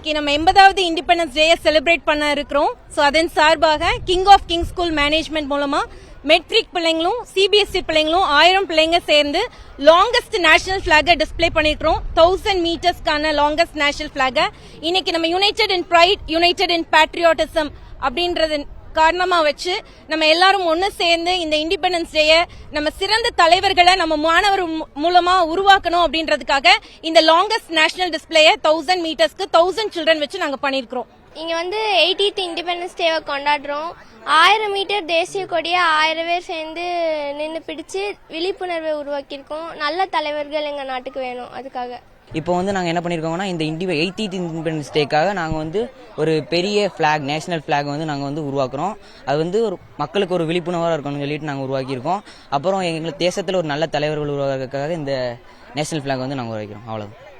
இன்னைக்கு நம்ம 80வது independence டேயை celebrate பண்ண இருக்கிறோம். ஸோ அதன் சார்பாக king of king school management மூலமா மெட்ரிக் பிள்ளைங்களும் சிபிஎஸ்இ பிள்ளைங்களும் 1000 பிள்ளைங்க சேர்ந்து லாங்கஸ்ட் நேஷனல் பிளாக டிஸ்பிளே பண்ணிருக்கிறோம். 1000 மீட்டர்ஸ்க்கான லாங்கஸ்ட் நேஷனல் பிளாக இன்னைக்கு நம்ம யுனைடெட் இன் பிரைட், யுனைடெட் இன் பேட்ரியாட்டிசம் அப்படின்றது காரணமா வச்சு நம்ம எல்லாரும் ஒன்னு சேர்ந்து இந்த இண்டிபெண்டன்ஸ் டேயை நம்ம சிறந்த தலைவர்களை நம்ம மாணவர் மூலமா உருவாக்கணும் அப்படின்றதுக்காக இந்த லாங்கஸ்ட் நேஷனல் டிஸ்பிளேயை 1000 மீட்டர்ஸ்க்கு 1000 சில்ட்ரன் வச்சு நாங்க பண்ணிருக்கிறோம். இங்க 80th இண்டிபெண்டன்ஸ் டேவை கொண்டாடுறோம். 1000 மீட்டர் தேசிய கொடியை 1000 பேர் சேர்ந்து நின்று பிடிச்சு விழிப்புணர்வை உருவாக்கியிருக்கோம். நல்ல தலைவர்கள் எங்க நாட்டுக்கு வேணும். அதுக்காக இப்போ நாங்கள் என்ன பண்ணியிருக்கோங்கன்னா இந்த 80th இண்டிபெண்டன்ஸ் டேக்காக நாங்கள் ஒரு பெரிய ஃபிளாக், நேஷனல் ஃபிளாக் நாங்கள் உருவாக்குறோம். அது ஒரு மக்களுக்கு ஒரு விழிப்புணர்வாக இருக்கணும்னு சொல்லிட்டு நாங்கள் உருவாக்கியிருக்கோம். அப்புறம் எங்களுக்கு தேசத்தில் ஒரு நல்ல தலைவர்கள் உருவாக்குறதுக்காக இந்த நேஷனல் ஃபிளாக் நாங்கள் உருவாக்கிறோம். அவ்வளவு.